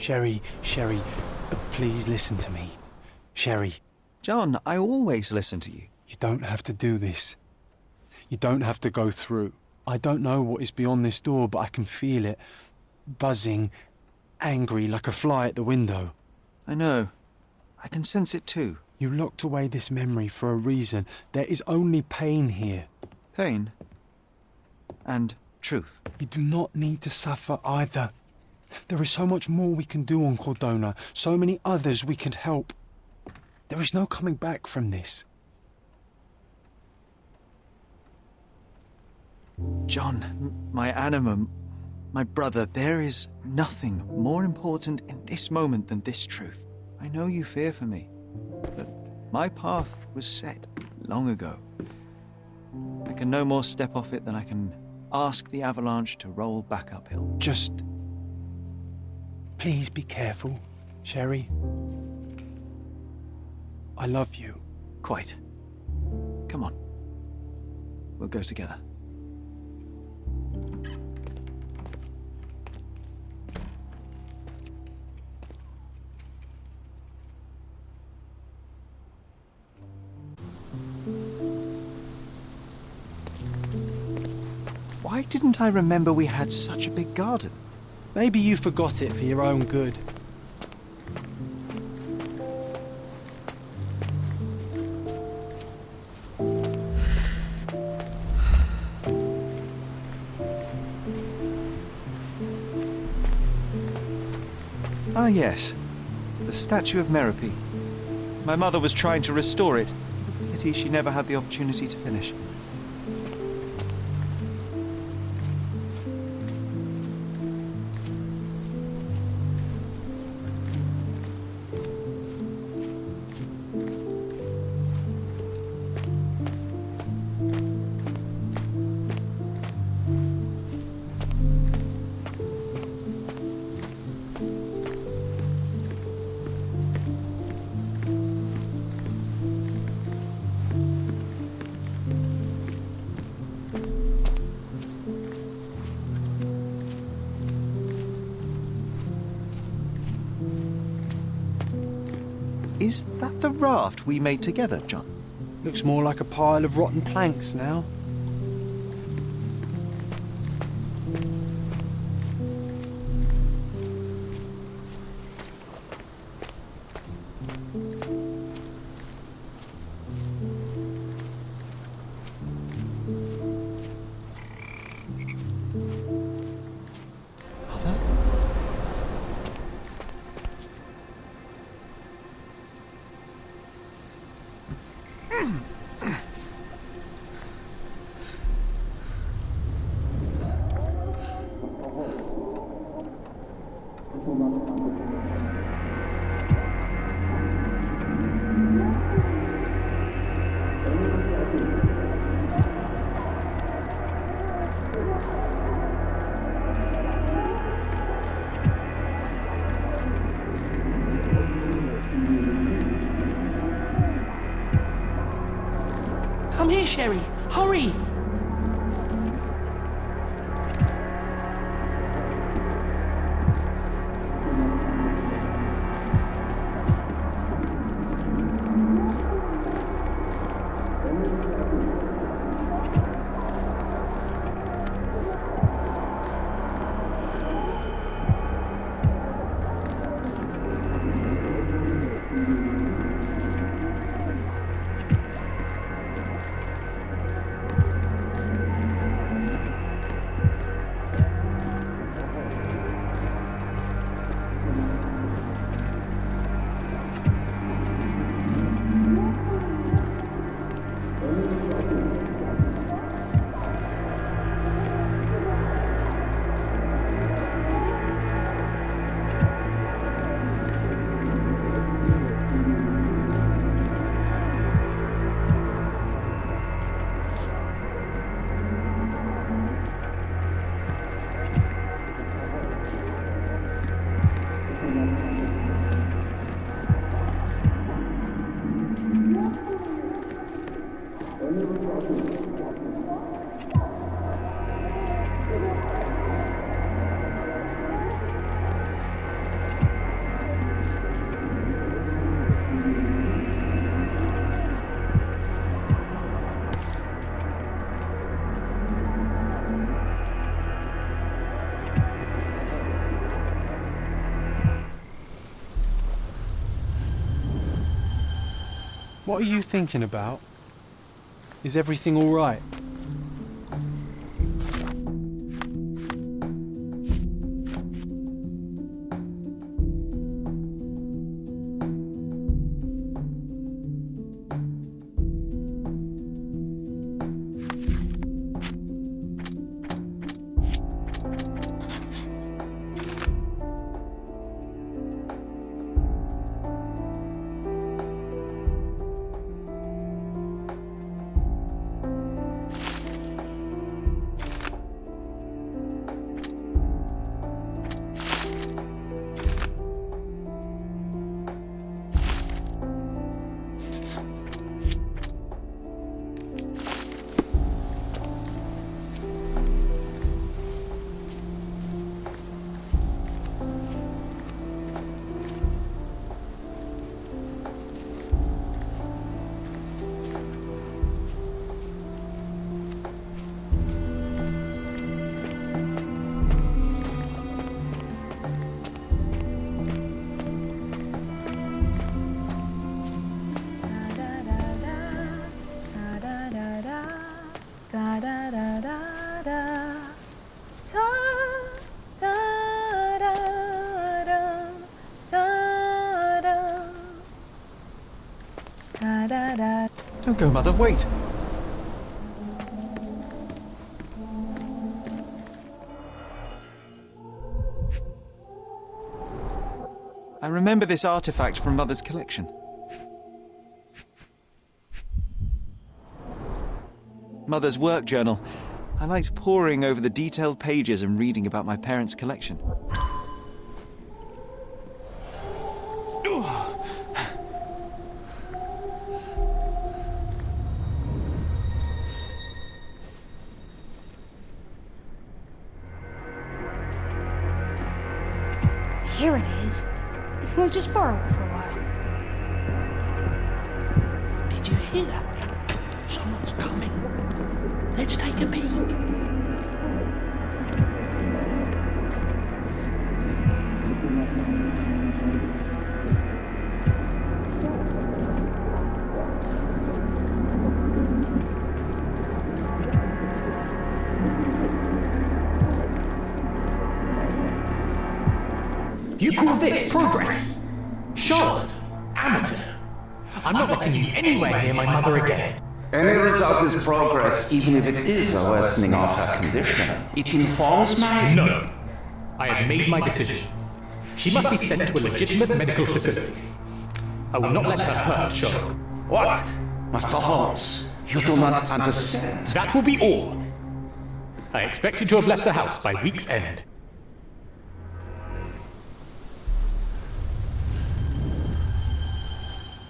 Sherry, please listen to me. Sherry. John, I always listen to you. You don't have to do this. You don't have to go through. I don't know what is beyond this door, but I can feel it. Buzzing, angry, like a fly at the window. I know. I can sense it too. You locked away this memory for a reason. There is only pain here. Pain? And truth. You do not need to suffer either. There is so much more we can do on Cordona, so many others we can help. There is no coming back from this. John, my anima, my brother, there is nothing more important in this moment than this truth. I know you fear for me, but my path was set long ago. I can no more step off it than I can ask the avalanche to roll back uphill. Just... please be careful, Sherry. I love you. Quite. Come on. We'll go together. Why didn't I remember we had such a big garden? Maybe you forgot it for your own good. Ah, yes. The statue of Merope. My mother was trying to restore it. Pity she never had the opportunity to finish. Is that the raft we made together, John? Looks more like a pile of rotten planks now. Come here, Sherry. Hurry! What are you thinking about? Is everything all right? Don't go, Mother, wait! I remember this artifact from Mother's collection. Mother's work journal. I liked poring over the detailed pages and reading about my parents' collection. Here it is. We'll just borrow it for a while. Did you hear that? Someone's coming. Let's take a peek. You call this progress? Charlotte, amateur. I'm not letting you anywhere near my mother again. Any result is progress, even if it is a worsening of her condition. It informs my... No. I have made my decision. She must be sent to a legitimate medical facility. I will not let her hurt Sherlock. What? Master Holmes, you do not understand. That will be all. I expect you to have left the house by week's end.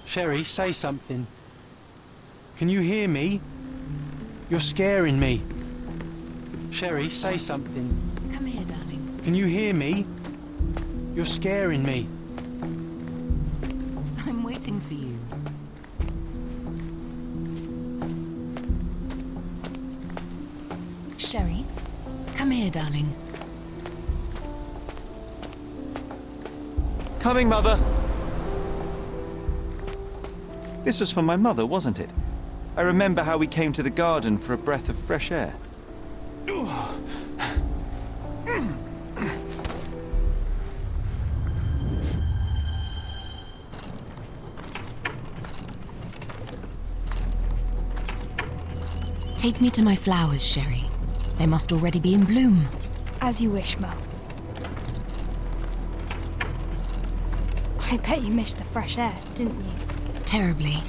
Sherry, say something. Can you hear me? You're scaring me. Sherry, say something. Come here, darling. Can you hear me? You're scaring me. I'm waiting for you. Sherry, come here, darling. Coming, Mother! This was for my mother, wasn't it? I remember how we came to the garden for a breath of fresh air. Take me to my flowers, Sherry. They must already be in bloom. As you wish, Mo. I bet you missed the fresh air, didn't you? Terribly.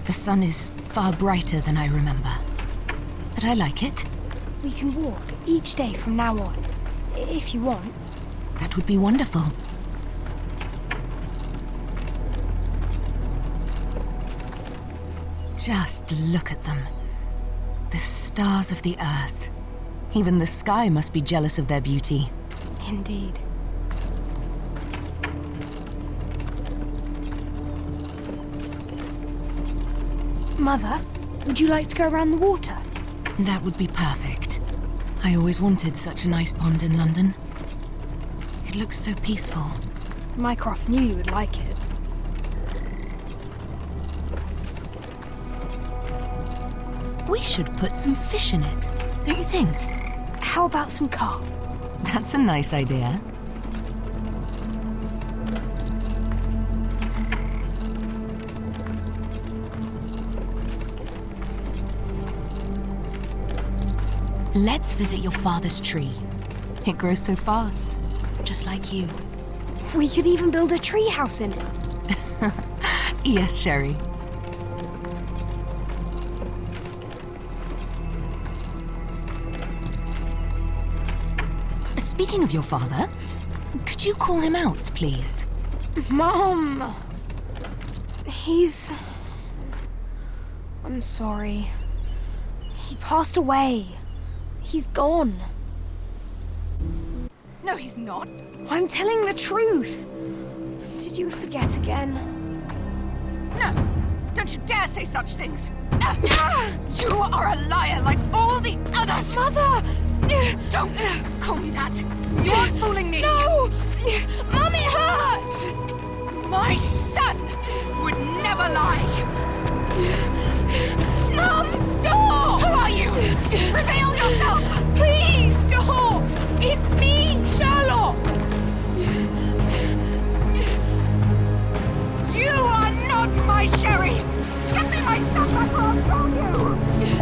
The sun is far brighter than I remember. But I like it. We can walk each day from now on, if you want. That would be wonderful. Just look at them. The stars of the earth. Even the sky must be jealous of their beauty. Indeed. Mother, would you like to go around the water? That would be perfect. I always wanted such a nice pond in London. It looks so peaceful. Mycroft knew you would like it. should put some fish in it, don't you think? How about some carp? That's a nice idea. Let's visit your father's tree. It grows so fast, just like you. We could even build a tree house in it. Yes, Sherry. Speaking of your father, could you call him out, please? Mom! I'm sorry. He passed away. He's gone. No, he's not. I'm telling the truth. Did you forget again? No! Don't you dare say such things! You are a liar like all the others! Mother! Don't call me that! You aren't fooling me! No! Mom, it hurts! My son would never lie! Mom, stop! Who are you? Reveal yourself! Please, stop! It's me, Sherlock! You are not my Sherry! Give me my son back or I'll kill you!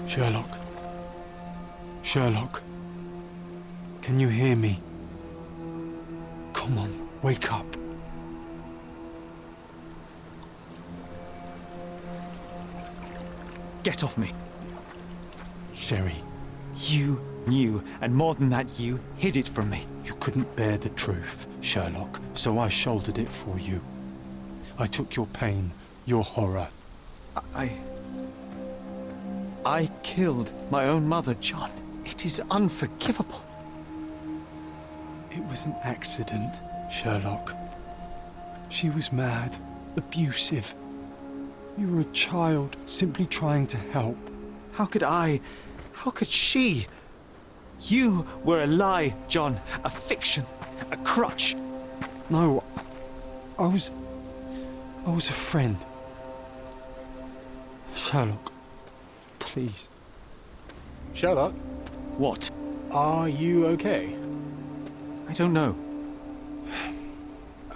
Sherlock. Sherlock. Can you hear me? Come on, wake up. Get off me. Sherry, You knew, and more than that, you hid it from me. you couldn't bear the truth, Sherlock, so I shouldered it for you. I took your pain, your horror. I killed my own mother, John. It is unforgivable. It was an accident, Sherlock. She was mad, abusive. You were a child, simply trying to help. How could she? You were a lie, John. A fiction. A crutch. No, I was a friend. Sherlock, please. Sherlock, What? are you okay? I don't know.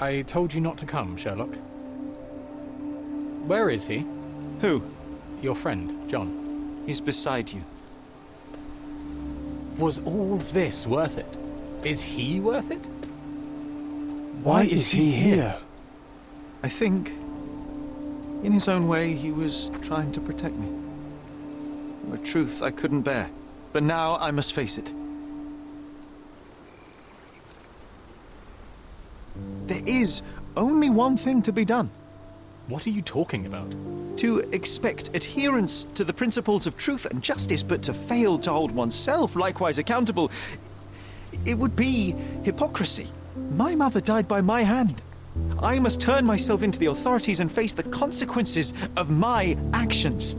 I told you not to come, Sherlock. Where is he? Who? Your friend, John. He's beside you. Was all this worth it? Is he worth it? Why is he here? I think, in his own way, he was trying to protect me. A truth I couldn't bear. But now I must face it. There is only one thing to be done. What are you talking about? To expect adherence to the principles of truth and justice, but to fail to hold oneself likewise accountable, it would be hypocrisy. My mother died by my hand. I must turn myself into the authorities and face the consequences of my actions.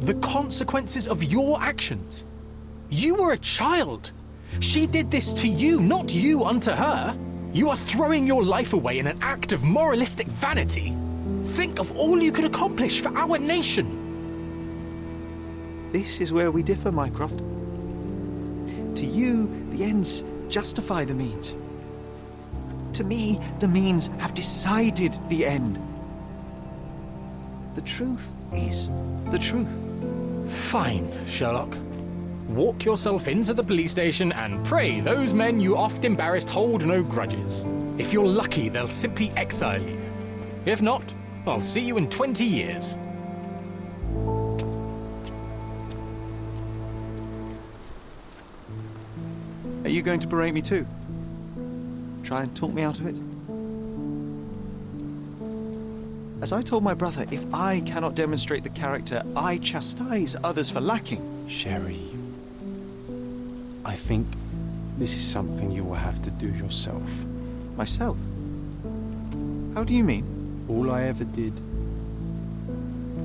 The consequences of your actions? You were a child. She did this to you, not you unto her. You are throwing your life away in an act of moralistic vanity. Think of all you could accomplish for our nation. This is where we differ, Mycroft. To you, the ends justify the means. To me, the means have decided the end. The truth is the truth. Fine, Sherlock. Walk yourself into the police station and pray those men you oft embarrassed hold no grudges. If you're lucky, they'll simply exile you. If not, I'll see you in 20 years. Are you going to berate me too? Try and talk me out of it? As I told my brother, if I cannot demonstrate the character I chastise others for lacking... Sherry, I think this is something you will have to do yourself. Myself? How do you mean? All I ever did,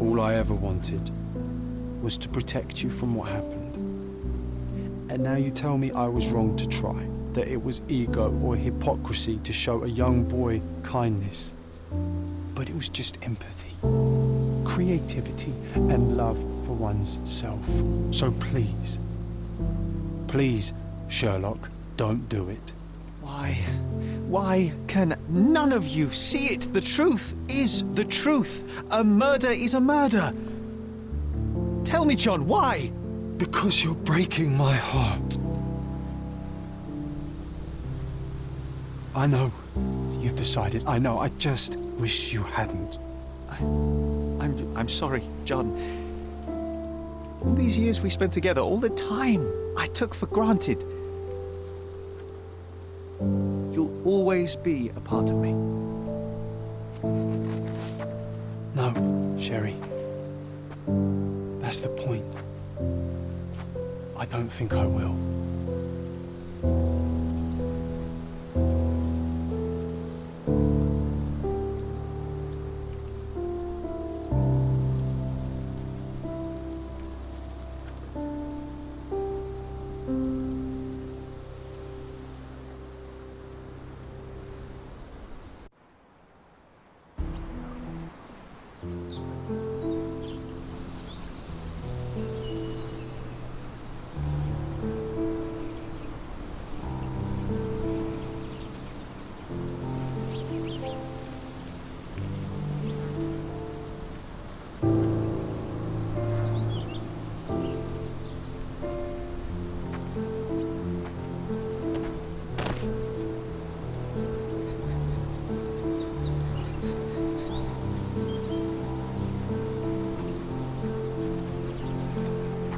all I ever wanted, was to protect you from what happened. And now you tell me I was wrong to try, that it was ego or hypocrisy to show a young boy kindness. But it was just empathy, creativity, and love for one's self. So please, please, Sherlock, don't do it. Why can none of you see it? The truth is the truth. A murder is a murder. Tell me, John, why? Because you're breaking my heart. I know you've decided. I know. I just wish you hadn't. I'm sorry, John. All these years we spent together, all the time I took for granted. You'll always be a part of me. No, Sherry. That's the point. I don't think I will.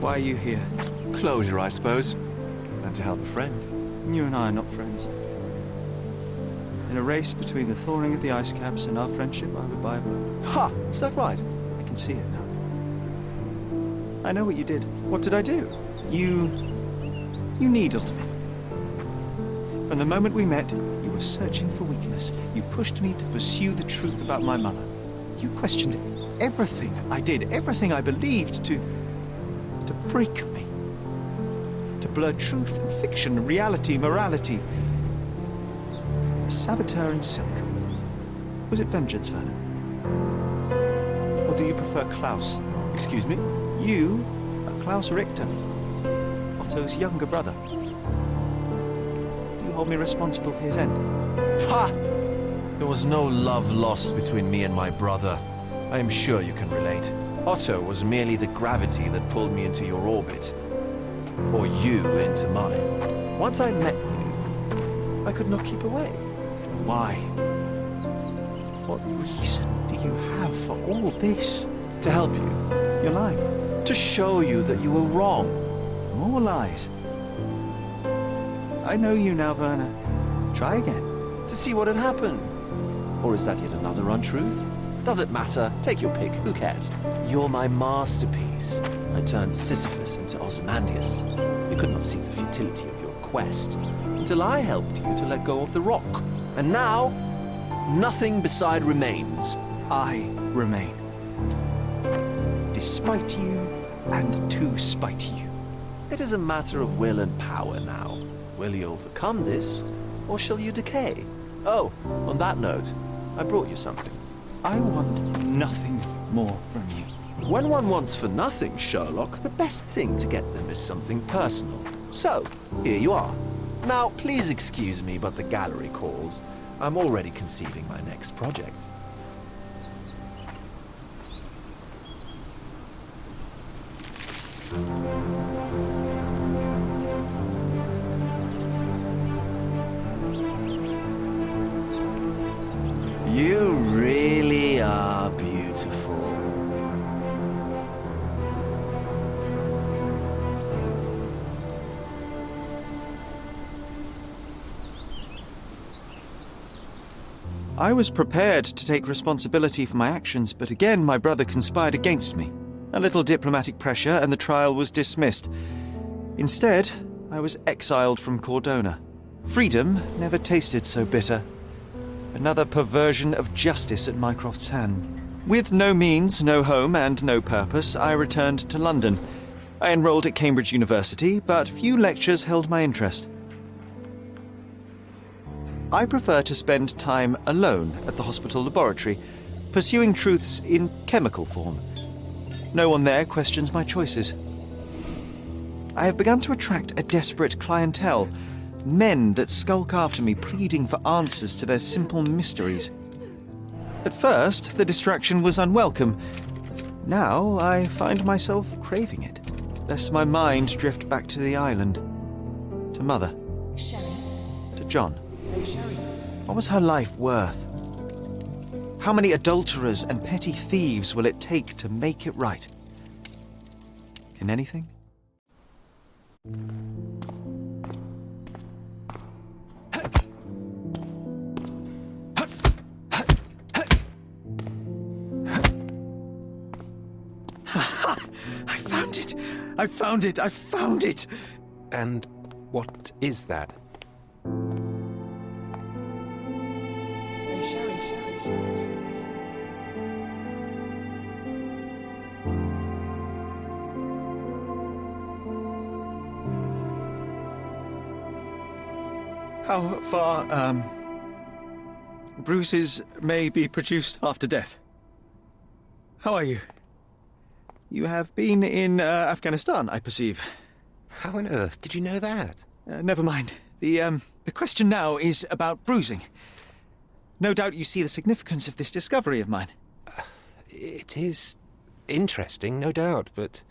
Why are you here? Closure, I suppose. And to help a friend. You and I are not friends. In a race between the thawing of the ice caps and our friendship, I would buy a boat. Ha! Is that right? I can see it now. I know what you did. What did I do? You needled me. From the moment we met, you were searching for weakness. You pushed me to pursue the truth about my mother. You questioned everything I did, everything I believed, to break me. To blur truth and fiction, reality, morality. A saboteur in silk. Was it vengeance, Vernon? Or do you prefer Klaus? Excuse me? You are Klaus Richter, Otto's younger brother. Do you hold me responsible for his end? Ha! There was no love lost between me and my brother. I am sure you can relate. Otto was merely the gravity that pulled me into your orbit. Or you into mine. Once I met you, I could not keep away. Why? What reason do you have for all this? To help you. You're lying. To show you that you were wrong. More lies. I know you now, Werner. Try again. To see what had happened. Or is that yet another untruth? Does it matter? Take your pick. Who cares? You're my masterpiece. I turned Sisyphus into Ozymandias. You could not see the futility of your quest until I helped you to let go of the rock. And now, nothing beside remains. I remain. Despite you and to spite you. It is a matter of will and power now. Will you overcome this, or shall you decay? Oh, on that note, I brought you something. I want nothing more from you. When one wants for nothing, Sherlock, the best thing to get them is something personal. So, here you are. Now, please excuse me, but the gallery calls. I'm already conceiving my next project. You really are beautiful. I was prepared to take responsibility for my actions, but again my brother conspired against me. A little diplomatic pressure and the trial was dismissed. Instead, I was exiled from Cordona. Freedom never tasted so bitter. Another perversion of justice at Mycroft's hand. With no means, no home, and no purpose, I returned to London. I enrolled at Cambridge University, but few lectures held my interest. I prefer to spend time alone at the hospital laboratory, pursuing truths in chemical form. No one there questions my choices. I have begun to attract a desperate clientele, men that skulk after me pleading for answers to their simple mysteries. At first, the distraction was unwelcome. Now I find myself craving it, lest my mind drift back to the island, to Mother, to John. What was her life worth? How many adulterers and petty thieves will it take to make it right? Can anything? I found it! I found it! I found it! And what is that? How far, bruises may be produced after death. How are you? You have been in Afghanistan, I perceive. How on earth did you know that? Never mind. The question now is about bruising. No doubt you see the significance of this discovery of mine. It is interesting, no doubt, but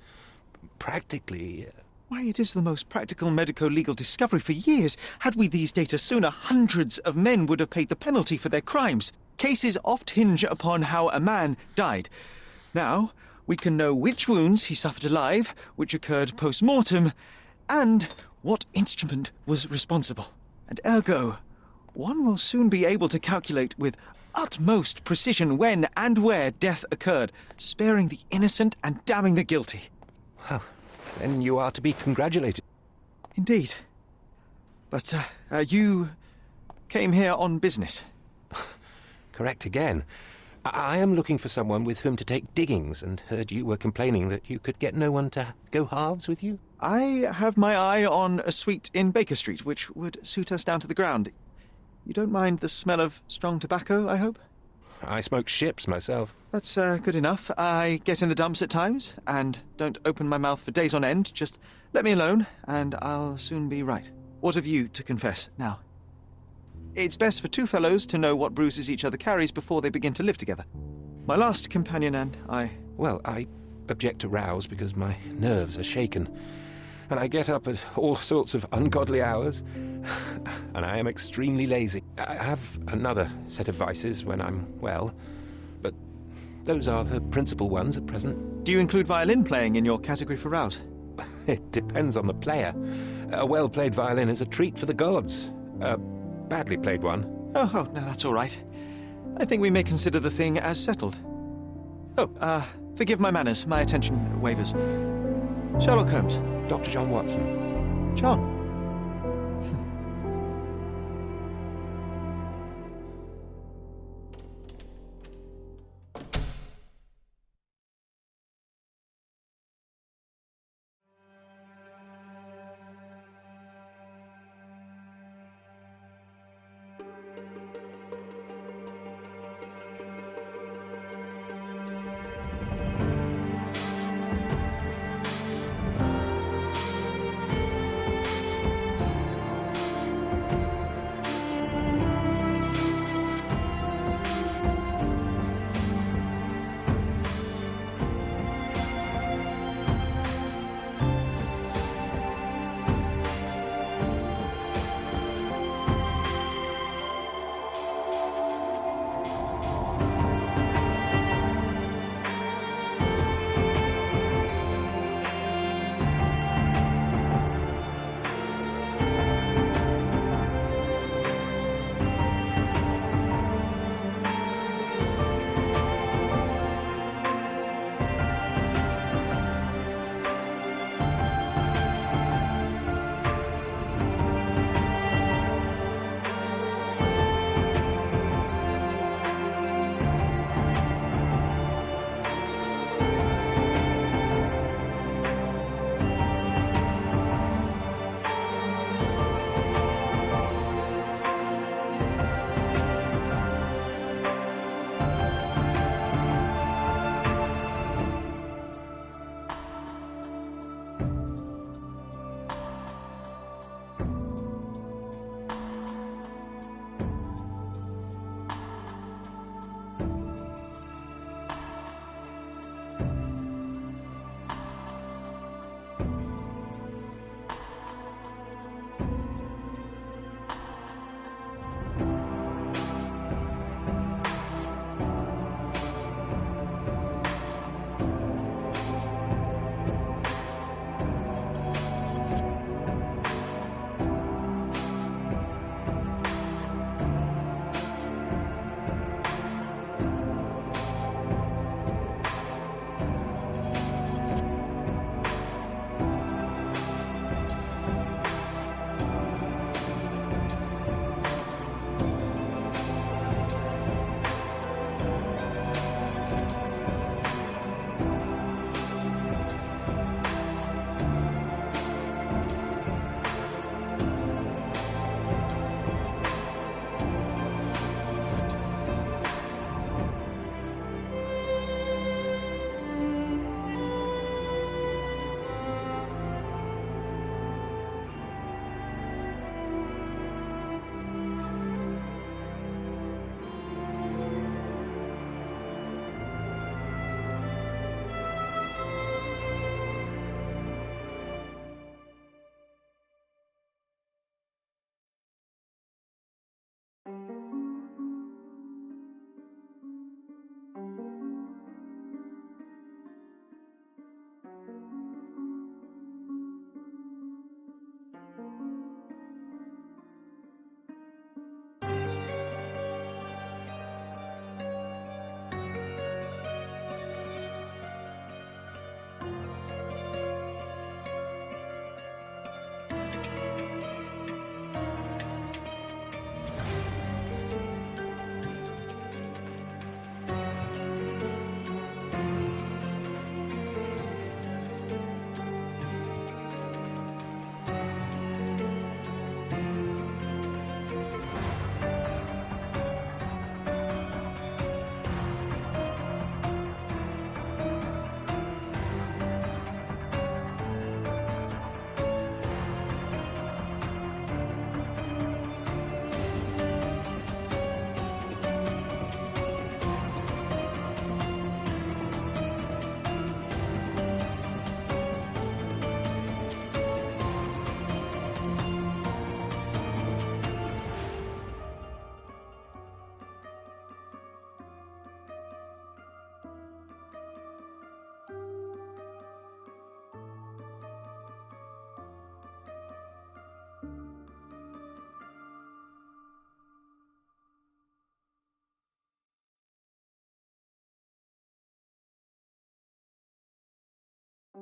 practically... Why, it is the most practical medico-legal discovery for years. Had we these data sooner, hundreds of men would have paid the penalty for their crimes. Cases oft hinge upon how a man died. Now, we can know which wounds he suffered alive, which occurred post-mortem, and what instrument was responsible. And ergo, one will soon be able to calculate with utmost precision when and where death occurred, sparing the innocent and damning the guilty. Well, then you are to be congratulated. Indeed. But, you came here on business. Correct again. I am looking for someone with whom to take diggings, and heard you were complaining that you could get no one to go halves with you. I have my eye on a suite in Baker Street, which would suit us down to the ground. You don't mind the smell of strong tobacco, I hope? I smoke ships myself. That's good enough. I get in the dumps at times, and don't open my mouth for days on end. Just let me alone, and I'll soon be right. What have you to confess now? It's best for two fellows to know what bruises each other carries before they begin to live together. My last companion and I... Well, I object to rows because my nerves are shaken, and I get up at all sorts of ungodly hours, and I am extremely lazy. I have another set of vices when I'm well, but Those are the principal ones at present. Do you include violin playing in your category for route? It depends on the player. A well-played violin is a treat for the gods. A badly played one. Oh, no, that's all right. I think we may consider the thing as settled. Oh, forgive my manners. My attention wavers. Sherlock Holmes. Dr. John Watson. John.